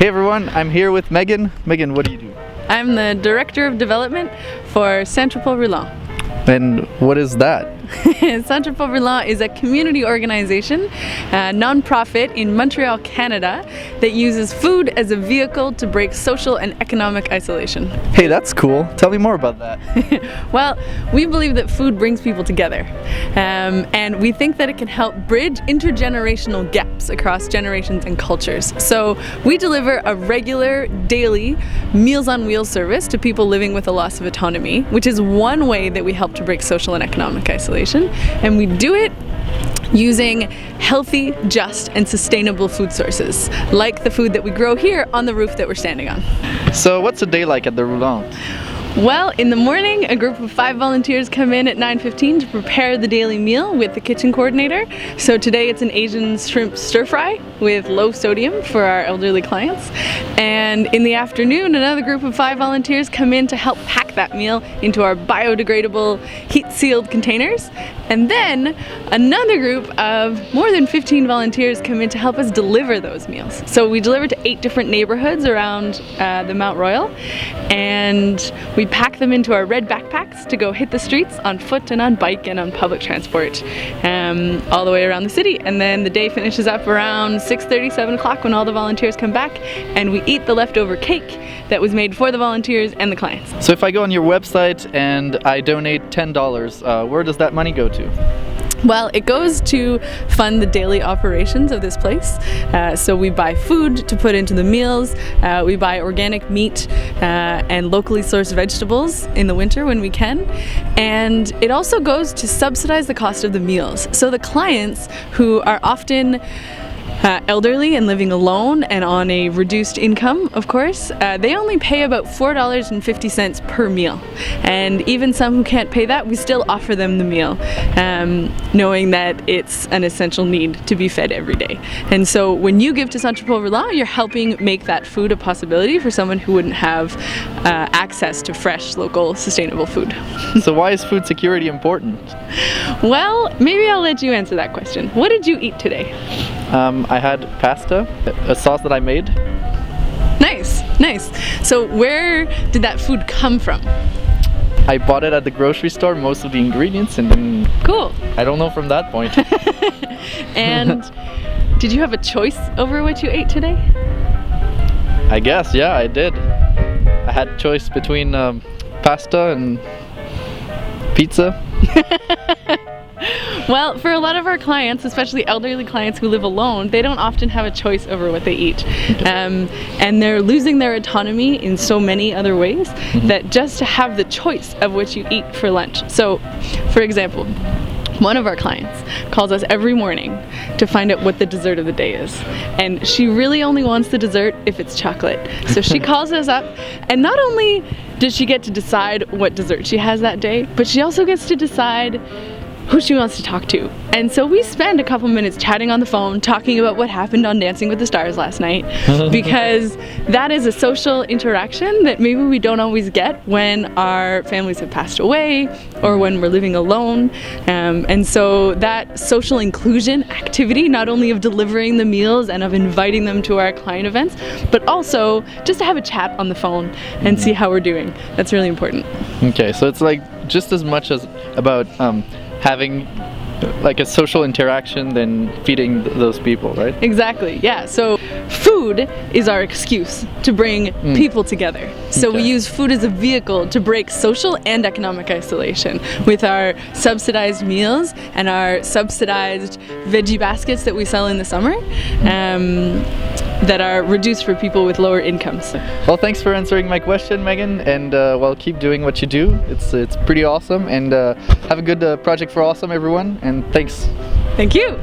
Hey everyone, I'm here with Meghan. Meghan, what do you do? I'm the Director of Development for Santropol Roulant. And what is that? Santropol Roulant is a community organization, a non-profit in Montreal, Canada, that uses food as a vehicle to break social and economic isolation. Hey, that's cool. Tell me more about that. Well, we believe that food brings people together, and we think that it can help bridge intergenerational gaps across generations and cultures. So we deliver a regular, daily Meals on Wheels service to people living with a loss of autonomy, which is one way that we help to break social and economic isolation. And we do it using healthy, just, and sustainable food sources, like the food that we grow here on the roof that we're standing on. So what's a day like at the Roulant? Well, in the morning, a group of 5 volunteers come in at 9:15 to prepare the daily meal with the kitchen coordinator. So today it's an Asian shrimp stir fry with low sodium for our elderly clients. And in the afternoon, another group of 5 volunteers come in to help pack that meal into our biodegradable, heat-sealed containers. And then another group of more than 15 volunteers come in to help us deliver those meals. So we deliver to 8 different neighborhoods around the Mount Royal, and we pack them into our red backpacks to go hit the streets on foot and on bike and on public transport all the way around the city. And then the day finishes up around 6:30, 7 o'clock when all the volunteers come back, and we eat the leftover cake that was made for the volunteers and the clients. So if I go on your website and I donate $10, where does that money go to? Well, it goes to fund the daily operations of this place. So we buy food to put into the meals, we buy organic meat and locally sourced vegetables in the winter when we can. And it also goes to subsidize the cost of the meals. So the clients, who are often elderly and living alone and on a reduced income, of course, they only pay about $4.50 per meal. And even some who can't pay that, we still offer them the meal, knowing that it's an essential need to be fed every day. And so when you give to Santropol Roulant, you're helping make that food a possibility for someone who wouldn't have access to fresh, local, sustainable food. So why is food security important? Well, maybe I'll let you answer that question. What did you eat today? I had pasta, a sauce that I made. Nice, nice. So where did that food come from? I bought it at the grocery store, most of the ingredients, and then Cool. I don't know from that point. And did you have a choice over what you ate today? I guess, yeah, I did. I had a choice between pasta and pizza. Well, for a lot of our clients, especially elderly clients who live alone, they don't often have a choice over what they eat. And they're losing their autonomy in so many other ways that just to have the choice of what you eat for lunch. So, for example, one of our clients calls us every morning to find out what the dessert of the day is. And she really only wants the dessert if it's chocolate. So she calls us up, and not only does she get to decide what dessert she has that day, but she also gets to decide who she wants to talk to. And so we spend a couple minutes chatting on the phone, talking about what happened on Dancing with the Stars last night, because that is a social interaction that maybe we don't always get when our families have passed away or when we're living alone. And so that social inclusion activity, not only of delivering the meals and of inviting them to our client events, but also just to have a chat on the phone and see how we're doing. That's really important. Okay, so it's like just as much as about having like a social interaction than feeding those people, right? Exactly, yeah. So food is our excuse to bring people together. So we use food as a vehicle to break social and economic isolation with our subsidized meals and our subsidized veggie baskets that we sell in the summer that are reduced for people with lower incomes. Well, thanks for answering my question, Meghan, and well, keep doing what you do. It's pretty awesome, and have a good project for Awesome, everyone, and thanks. Thank you.